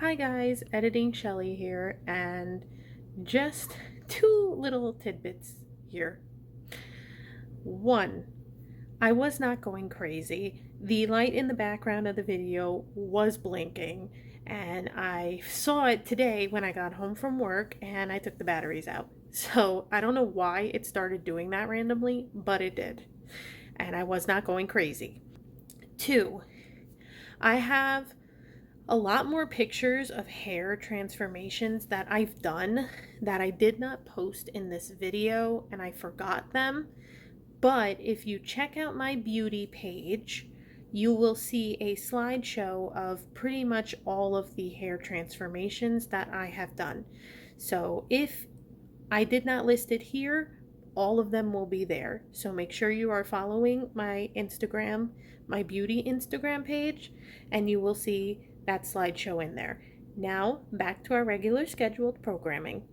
Hi guys, Editing Shelly here, and just two little tidbits here. One, I was not going crazy. The light in the background of the video was blinking, and I saw it today when I got home from work and I took the batteries out. So I don't know why it started doing that randomly, but it did. And I was not going crazy. Two, I have a lot more pictures of hair transformations that I've done that I did not post in this video and I forgot them. But if you check out my beauty page, you will see a slideshow of pretty much all of the hair transformations that I have done. So if I did not list it here, all of them will be there. So make sure you are following my Instagram, my beauty Instagram page, and you will see that slideshow in there. Now, back to our regular scheduled programming.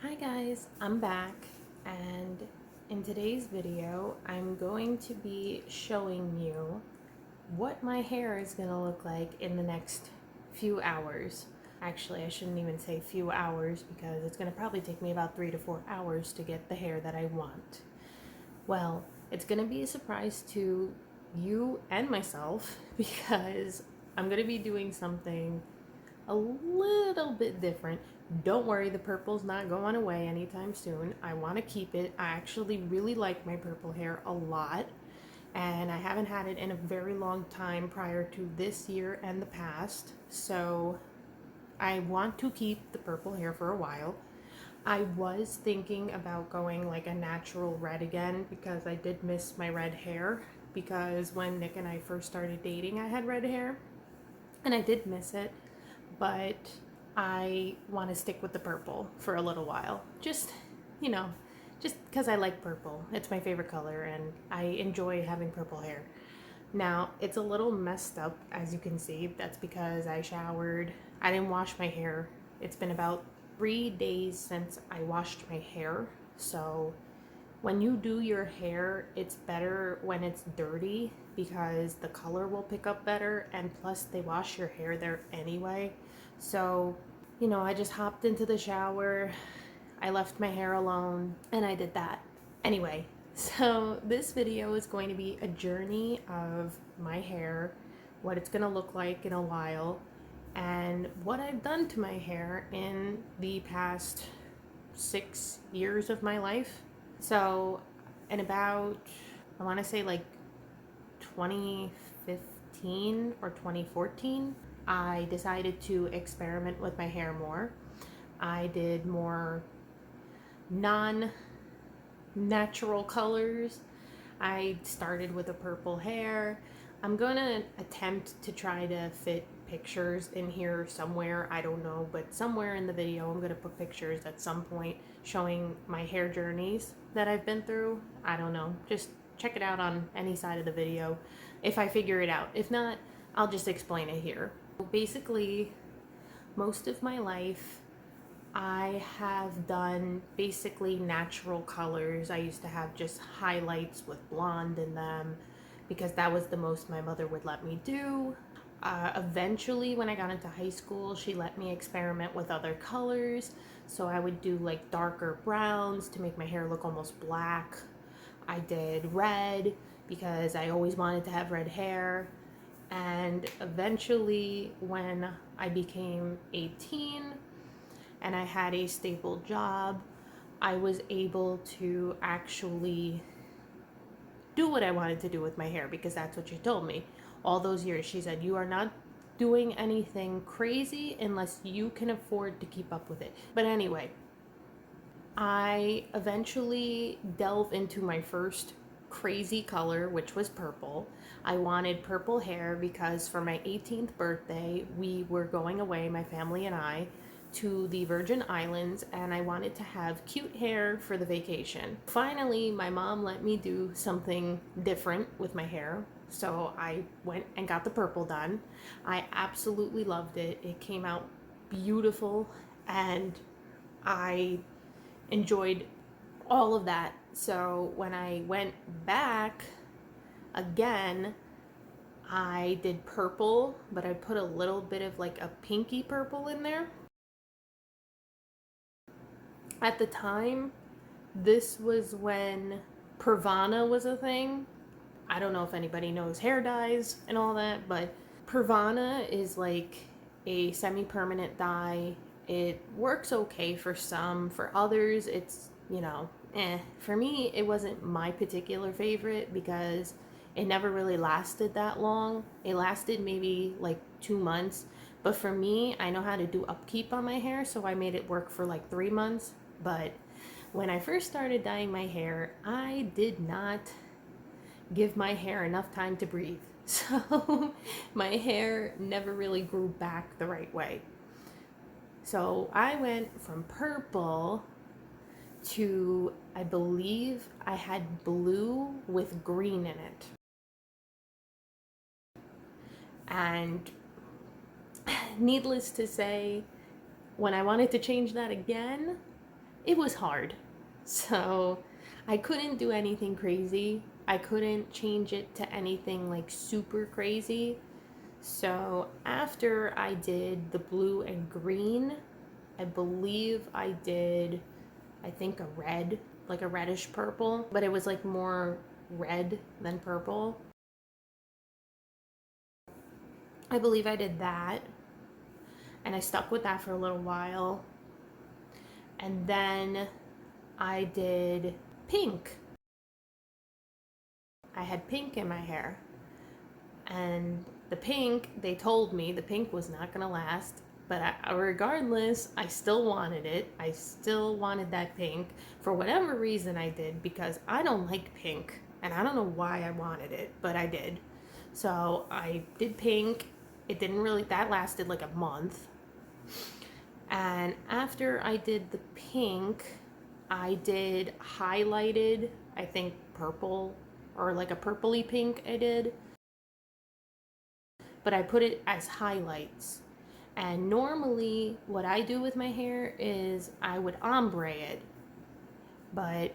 Hi guys, I'm back, and in today's video, I'm going to be showing you what my hair is going to look like in the next few hours. Actually, I shouldn't even say few hours because it's going to probably take me about 3 to 4 hours to get the hair that I want. Well, it's going to be a surprise to you and myself because I'm going to be doing something a little bit different. Don't worry, the purple's not going away anytime soon. I want to keep it. I actually really like my purple hair a lot, and I haven't had it in a very long time prior to this year and the past. So I want to keep the purple hair for a while. I was thinking about going like a natural red again because I did miss my red hair, because when Nick and I first started dating, I had red hair and I did miss it, but I want to stick with the purple for a little while. Just, you know, just because I like purple. It's my favorite color and I enjoy having purple hair. Now, it's a little messed up, as you can see. That's because I showered. I didn't wash my hair. It's been about 3 days since I washed my hair. So when you do your hair, it's better when it's dirty because the color will pick up better, and plus they wash your hair there anyway. So, I just hopped into the shower, I left my hair alone, and I did that. Anyway, so this video is going to be a journey of my hair, what it's going to look like in a while, and what I've done to my hair in the past 6 years of my life. So, in about, I want to say like 2015 or 2014, I decided to experiment with my hair more. I did more non-natural colors. I started with a purple hair. I'm gonna attempt to try to fit pictures in here somewhere, I don't know, but somewhere in the video I'm gonna put pictures at some point showing my hair journeys that I've been through. I don't know, just check it out on any side of the video if I figure it out. If not, I'll just explain it here. Basically, most of my life I have done basically natural colors. I used to have just highlights with blonde in them because that was the most my mother would let me do. Eventually, when I got into high school, she let me experiment with other colors. So I would do like darker browns to make my hair look almost black. I did red because I always wanted to have red hair. And eventually, when I became 18, and I had a stable job, I was able to actually do what I wanted to do with my hair because that's what she told me. All those years, she said, you are not doing anything crazy unless you can afford to keep up with it. But anyway, I eventually delved into my first crazy color, which was purple. I wanted purple hair because for my 18th birthday, we were going away, my family and I, to the Virgin Islands, and I wanted to have cute hair for the vacation. Finally, my mom let me do something different with my hair, so I went and got the purple done. I absolutely loved it. It came out beautiful, and I enjoyed all of that. So when I went back again, I did purple, but I put a little bit of like a pinky purple in there. At the time, this was when Pravana was a thing. I don't know if anybody knows hair dyes and all that, but Pravana is like a semi-permanent dye. It works okay for some, for others it's, For me, it wasn't my particular favorite because it never really lasted that long. It lasted maybe like 2 months, but for me, I know how to do upkeep on my hair, so I made it work for like 3 months. But when I first started dyeing my hair, I did not give my hair enough time to breathe. So my hair never really grew back the right way. So I went from purple to, I believe I had blue with green in it. And needless to say, when I wanted to change that again, it was hard. So I couldn't do anything crazy. I couldn't change it to anything like super crazy. So after I did the blue and green, I believe I did, I think a red, like a reddish purple, but it was like more red than purple. I believe I did that, and I stuck with that for a little while. And then I did pink. I had pink in my hair. And the pink, they told me the pink was not going to last. But regardless, I still wanted it. I still wanted that pink for whatever reason I did, because I don't like pink. And I don't know why I wanted it, but I did. So I did pink. It didn't really, that lasted like a month. And after I did the pink, I did highlighted, I think purple, or like a purpley pink I did. But I put it as highlights. And normally what I do with my hair is I would ombre it. But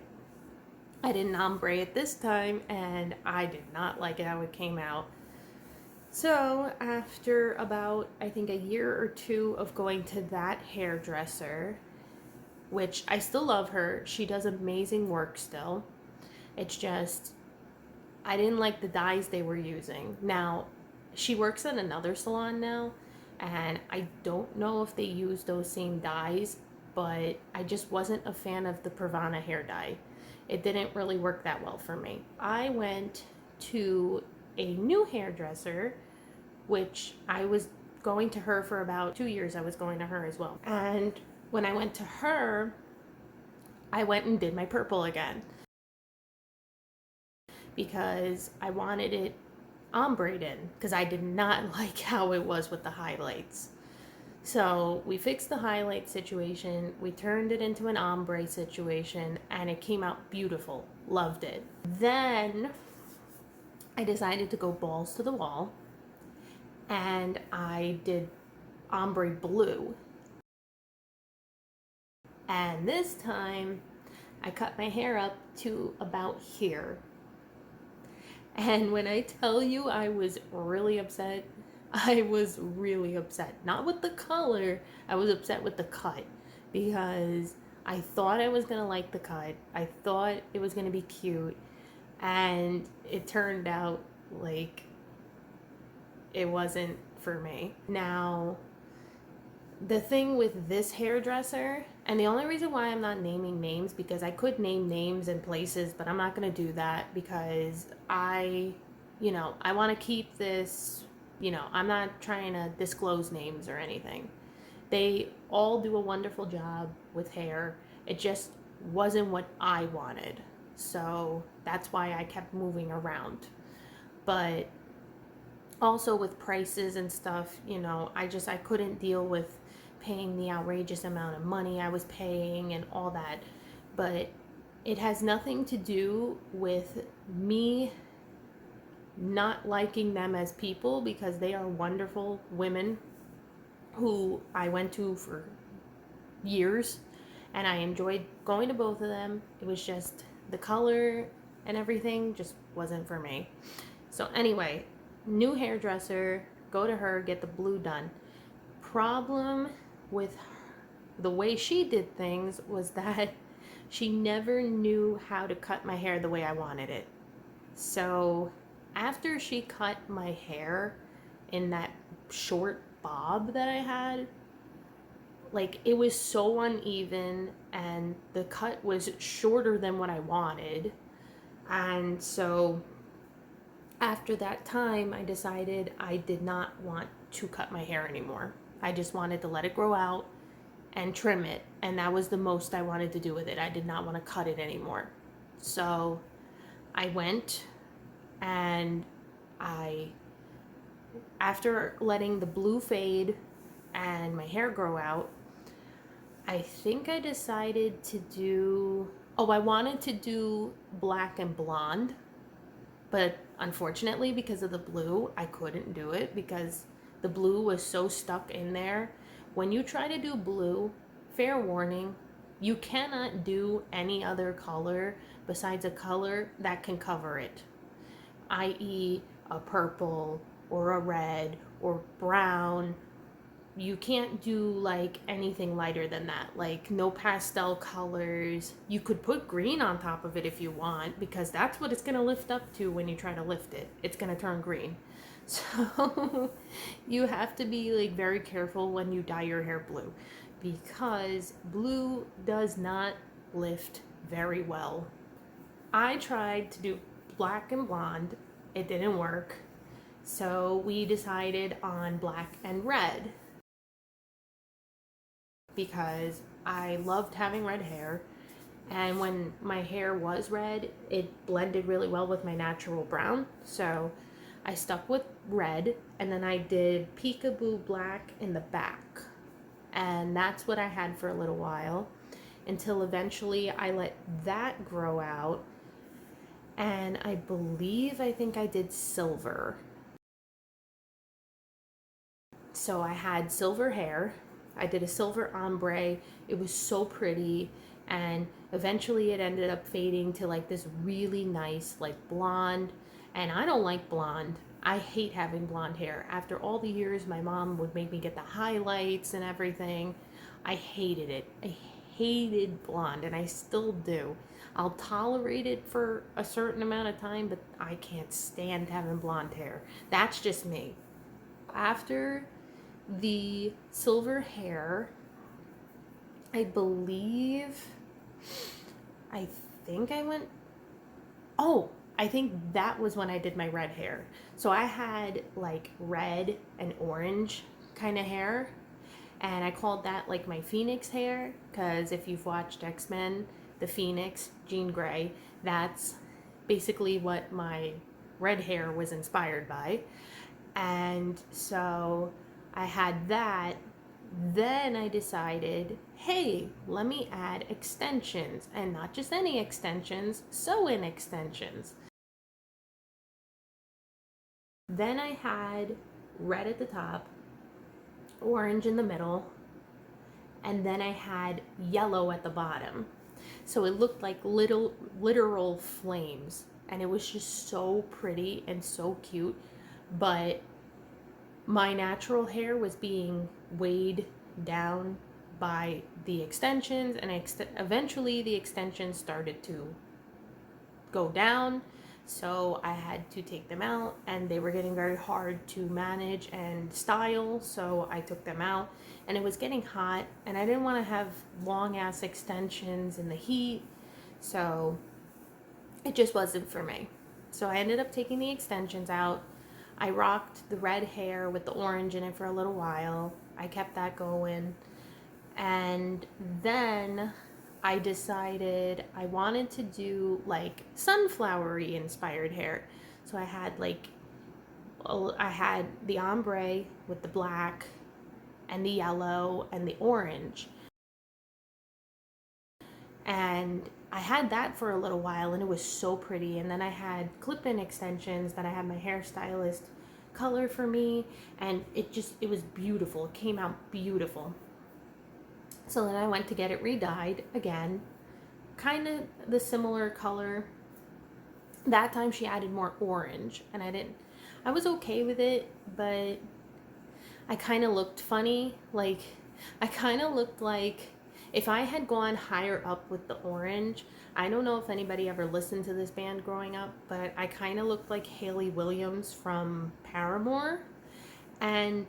I didn't ombre it this time, and I did not like how it came out. So after about, I think, a year or two of going to that hairdresser, which I still love her, she does amazing work still. It's just, I didn't like the dyes they were using. Now, she works at another salon now, and I don't know if they use those same dyes, but I just wasn't a fan of the Pravana hair dye. It didn't really work that well for me. I went to a new hairdresser, which I was going to her for about 2 years. I was going to her as well. And when I went to her, I went and did my purple again because I wanted it ombreed in, because I did not like how it was with the highlights. So we fixed the highlight situation, we turned it into an ombre situation, and it came out beautiful. Loved it. Then I decided to go balls to the wall, and I did ombre blue. And this time I cut my hair up to about here. And when I tell you I was really upset, I was really upset. Not with the color, I was upset with the cut, because I thought I was gonna like the cut. I thought it was gonna be cute, and it turned out like it wasn't for me. Now, the thing with this hairdresser, and the only reason why I'm not naming names, because I could name names and places, but I'm not going to do that because I want to keep this, I'm not trying to disclose names or anything. They all do a wonderful job with hair. It just wasn't what I wanted. So that's why I kept moving around. But also with prices and stuff, I couldn't deal with paying the outrageous amount of money I was paying and all that. But it has nothing to do with me not liking them as people, because they are wonderful women who I went to for years, and I enjoyed going to both of them. It was just the color and everything just wasn't for me. So anyway, new hairdresser, go to her, get the blue done. Problem with the way she did things was that she never knew how to cut my hair the way I wanted it. So after she cut my hair in that short bob that I had, like, it was so uneven and the cut was shorter than what I wanted. And so after that time, I decided I did not want to cut my hair anymore. I just wanted to let it grow out and trim it, and that was the most I wanted to do with it. I did not want to cut it anymore. So I went and I, after letting the blue fade and my hair grow out, I think I decided to do, I wanted to do black and blonde, but unfortunately, because of the blue, I couldn't do it because the blue was so stuck in there. When you try to do blue, fair warning, you cannot do any other color besides a color that can cover it, i.e. a purple or a red or brown. You can't do like anything lighter than that, like no pastel colors. You could put green on top of it if you want, because that's what it's going to lift up to. When you try to lift it, it's going to turn green. So you have to be like very careful when you dye your hair blue, because blue does not lift very well. I tried to do black and blonde, it didn't work, so we decided on black and red because I loved having red hair, and when my hair was red, it blended really well with my natural brown. So I stuck with red, and then I did peekaboo black in the back, and that's what I had for a little while until eventually I let that grow out, and I think I did silver. So I had silver hair. I did a silver ombre. It was so pretty, and eventually it ended up fading to like this really nice like blonde, and I don't like blonde. I hate having blonde hair. After all the years my mom would make me get the highlights and everything, I hated it. I hated blonde, and I still do. I'll tolerate it for a certain amount of time, but I can't stand having blonde hair. That's just me. After the silver hair, I believe, I think I went, I think that was when I did my red hair. So I had like red and orange kind of hair, and I called that like my Phoenix hair, because if you've watched X-Men, the Phoenix, Jean Grey, that's basically what my red hair was inspired by. And so I had that. Then I decided, hey, let me add extensions, and not just any extensions, sew-in extensions. Then I had red at the top, orange in the middle, and then I had yellow at the bottom. So it looked like little literal flames, and it was just so pretty and so cute. But my natural hair was being weighed down by the extensions, and eventually the extensions started to go down, so I had to take them out, and they were getting very hard to manage and style, so I took them out. And it was getting hot, and I didn't want to have long ass extensions in the heat, so it just wasn't for me. So I ended up taking the extensions out. I rocked the red hair with the orange in it for a little while. I kept that going. And then I decided I wanted to do like sunflowery inspired hair. So I had the ombre with the black and the yellow and the orange. And I had that for a little while, and it was so pretty. And then I had clip-in extensions that I had my hairstylist color for me, and it was beautiful. It came out beautiful. So then I went to get it re-dyed again, kind of the similar color, That time she added more orange, and I was okay with it, but I kind of looked funny. Like, I kind of looked like if I had gone higher up with the orange. I don't know if anybody ever listened to this band growing up, but I kind of looked like Hayley Williams from Paramore. And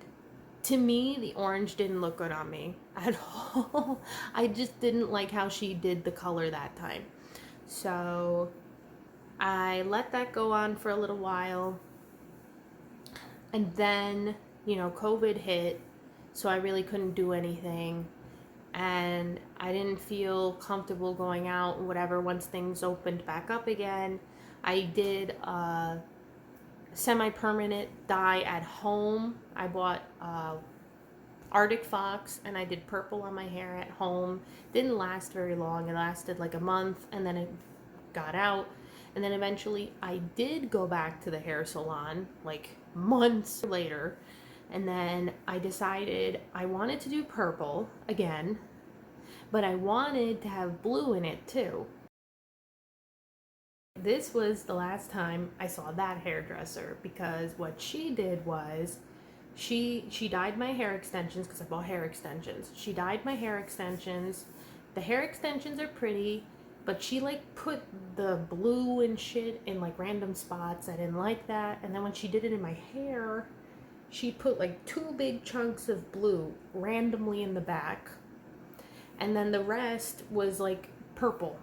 to me, the orange didn't look good on me at all. I just didn't like how she did the color that time. So I let that go on for a little while. And then, COVID hit. So I really couldn't do anything. And I didn't feel comfortable going out, whatever, once things opened back up again. I did a semi-permanent dye at home. I bought Arctic Fox and I did purple on my hair at home. Didn't last very long. It lasted like a month and then it got out. And then eventually I did go back to the hair salon like months later. And then I decided I wanted to do purple again, but I wanted to have blue in it too. This was the last time I saw that hairdresser, because what she did was she dyed my hair extensions, because I bought hair extensions. She dyed my hair extensions. The hair extensions are pretty, but she like put the blue and shit in like random spots. I didn't like that. And then when she did it in my hair, she put like 2 big chunks of blue randomly in the back. And then the rest was like purple.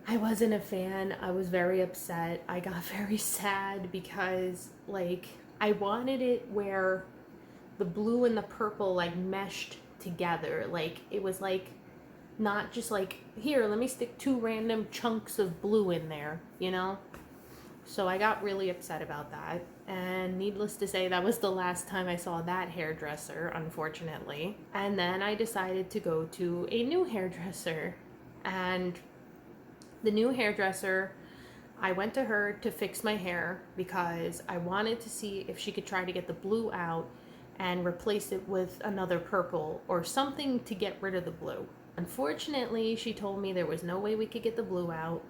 I wasn't a fan. I was very upset. I got very sad because like I wanted it where the blue and the purple like meshed together. Like it was like not just like, here, let me stick 2 random chunks of blue in there, So I got really upset about that. And needless to say, that was the last time I saw that hairdresser, unfortunately. And then I decided to go to a new hairdresser. And the new hairdresser, I went to her to fix my hair because I wanted to see if she could try to get the blue out and replace it with another purple or something to get rid of the blue. Unfortunately, she told me there was no way we could get the blue out.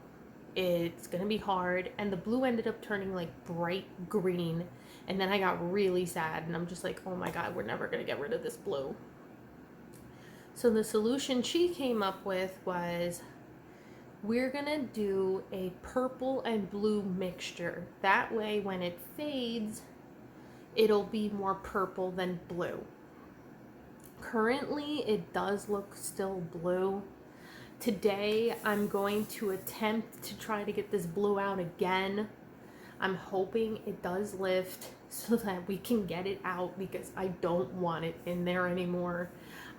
It's gonna be hard, and the blue ended up turning like bright green, and then I got really sad, and I'm just like, oh my god, we're never gonna get rid of this blue. So the solution she came up with was, we're gonna do a purple and blue mixture. That way when it fades, it'll be more purple than blue. Currently it does look still blue. Today I'm going to attempt to try to get this blue out again. I'm hoping it does lift so that we can get it out, because I don't want it in there anymore.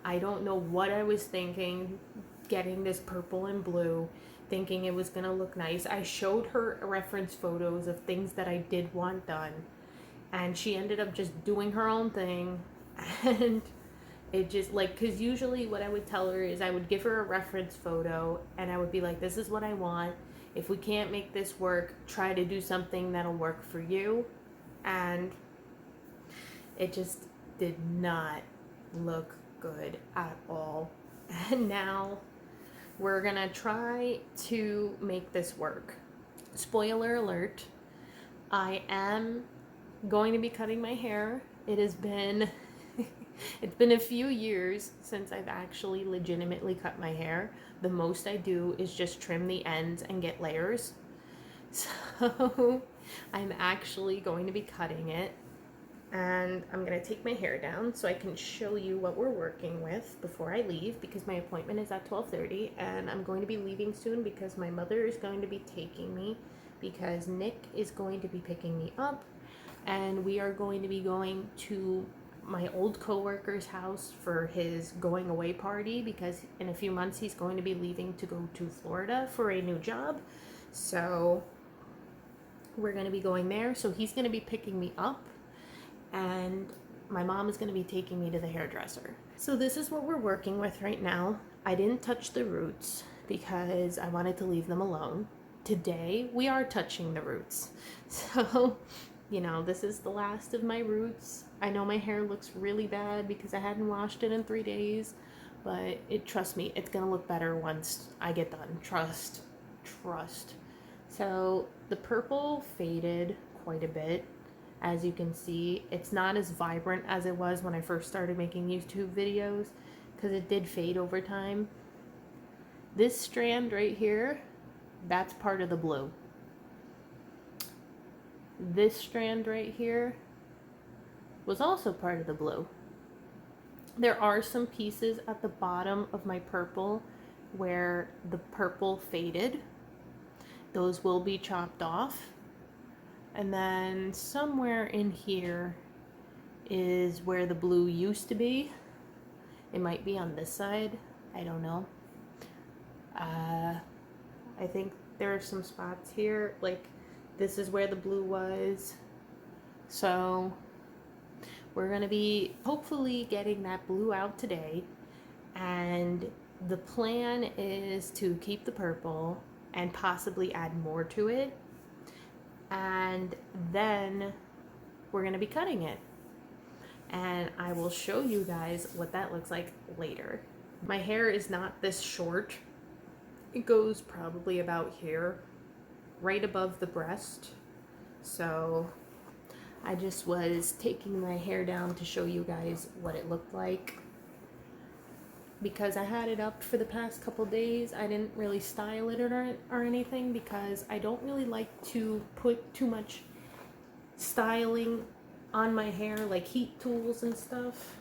I don't know what I was thinking getting this purple and blue, thinking it was gonna look nice. I showed her reference photos of things that I did want done, and she ended up just doing her own thing. And it just like, because usually what I would tell her is I would give her a reference photo and I would be like, this is what I want. If we can't make this work, try to do something that'll work for you. And it just did not look good at all. And now we're gonna try to make this work. Spoiler alert, I am going to be cutting my hair. It has been it's been a few years since I've actually legitimately cut my hair. The most I do is just trim the ends and get layers. So I'm actually going to be cutting it, and I'm going to take my hair down so I can show you what we're working with before I leave, because my appointment is at 12:30 and I'm going to be leaving soon because my mother is going to be taking me, because Nick is going to be picking me up, and we are going to be going to my old coworker's house for his going away party, because in a few months he's going to be leaving to go to Florida for a new job. So we're going to be going there. So he's going to be picking me up, and my mom is going to be taking me to the hairdresser. So this is what we're working with right now. I didn't touch the roots because I wanted to leave them alone. Today we are touching the roots. So this is the last of my roots. I know my hair looks really bad because I hadn't washed it in 3 days, but trust me, it's gonna look better once I get done. Trust. So the purple faded quite a bit. As you can see, it's not as vibrant as it was when I first started making YouTube videos because it did fade over time. This strand right here, that's part of the blue. This strand right here was also part of the blue. There are some pieces at the bottom of my purple where the purple faded. Those will be chopped off. And then somewhere in here is where the blue used to be. It might be on this side. I don't know. I think there are some spots here. Like this is where the blue was. So we're going to be hopefully getting that blue out today. And the plan is to keep the purple and possibly add more to it. And then we're going to be cutting it. And I will show you guys what that looks like later. My hair is not this short. It goes probably about here, right above the breast. So I just was taking my hair down to show you guys what it looked like. Because I had it up for the past couple days, I didn't really style it or anything because I don't really like to put too much styling on my hair, like heat tools and stuff.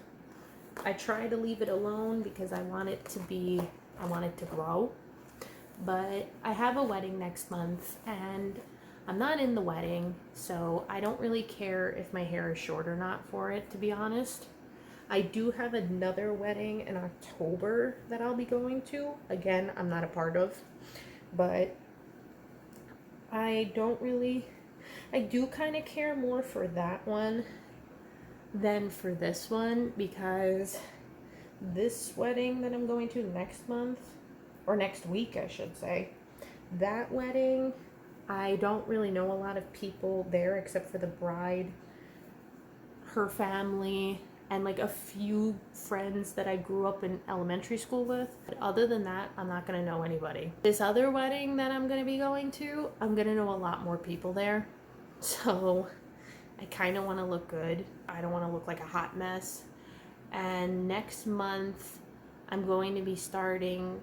I try to leave it alone because I want it to grow. But I have a wedding next month and I'm not in the wedding, so I don't really care if my hair is short or not for it, to be honest. I do have another wedding in October that I'll be going to. Again, I'm not a part of, but I do kind of care more for that one than for this one, because this wedding that I'm going to next month, or next week I should say, that wedding, I don't really know a lot of people there except for the bride, her family, and like a few friends that I grew up in elementary school with. But other than that, I'm not gonna know anybody. This other wedding that I'm gonna be going to, I'm gonna know a lot more people there. So I kind of want to look good. I don't want to look like a hot mess. And next month, I'm going to be starting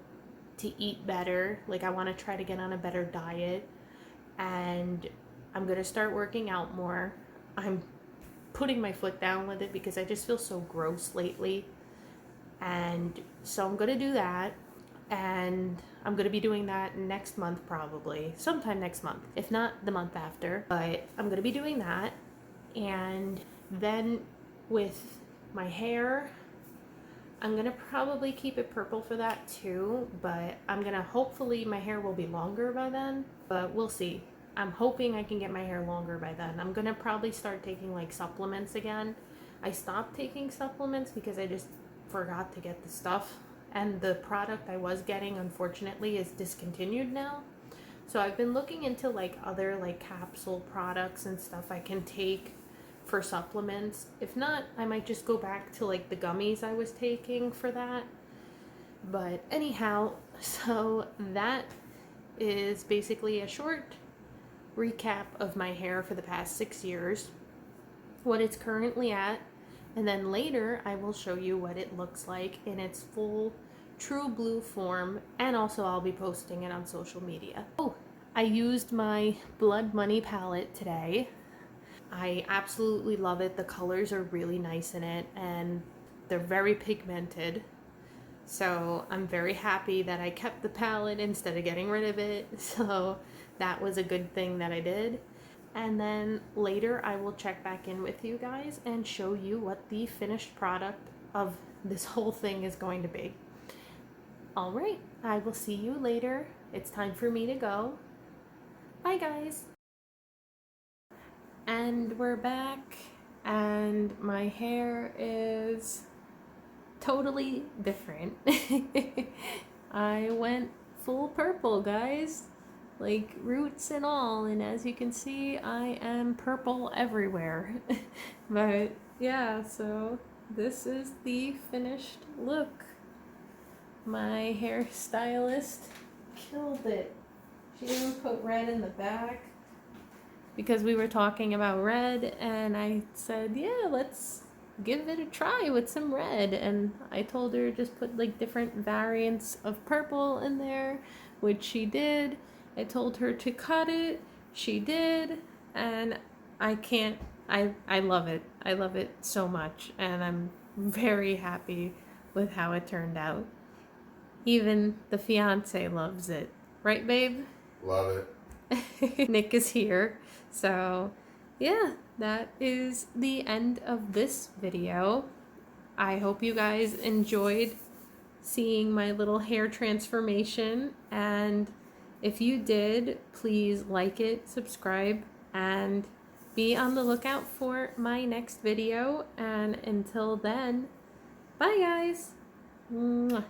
to eat better. Like I want to try to get on a better diet. And I'm going to start working out more. I'm putting my foot down with it because I just feel so gross lately. And so I'm going to do that. And I'm going to be doing that next month probably. Sometime next month. If not the month after. But I'm going to be doing that. And then with my hair, I'm going to probably keep it purple for that too. But I'm going to hopefully my hair will be longer by then. But we'll see. I'm hoping I can get my hair longer by then. I'm going to probably start taking like supplements again. I stopped taking supplements because I just forgot to get the stuff. And the product I was getting, unfortunately, is discontinued now. So I've been looking into like other like capsule products and stuff I can take for supplements. If not, I might just go back to like the gummies I was taking for that. But anyhow, so that is basically a short recap of my hair for the past 6 years, what it's currently at, and then later I will show you what it looks like in its full true blue form, and also I'll be posting it on social media. Oh, I used my Blood Money palette today. I absolutely love it. The colors are really nice in it and they're very pigmented. So I'm very happy that I kept the palette instead of getting rid of it. So that was a good thing that I did. And then later I will check back in with you guys and show you what the finished product of this whole thing is going to be. All right, I will see you later. It's time for me to go. Bye guys. And we're back, and my hair is totally different. I went full purple, guys, like roots and all, and as you can see, I am purple everywhere. But yeah, so this is the finished look. My hairstylist killed it. She even put red in the back because we were talking about red, and I said, yeah, let's give it a try with some red. And I told her just put like different variants of purple in there, which she did. I told her to cut it. She did. And I can't, I love it. I love it so much. And I'm very happy with how it turned out. Even the fiance loves it. Right, babe? Love it. Nick is here. So, yeah, that is the end of this video. I hope you guys enjoyed seeing my little hair transformation. And if you did, please like it, subscribe, and be on the lookout for my next video. And until then, bye guys. Mwah.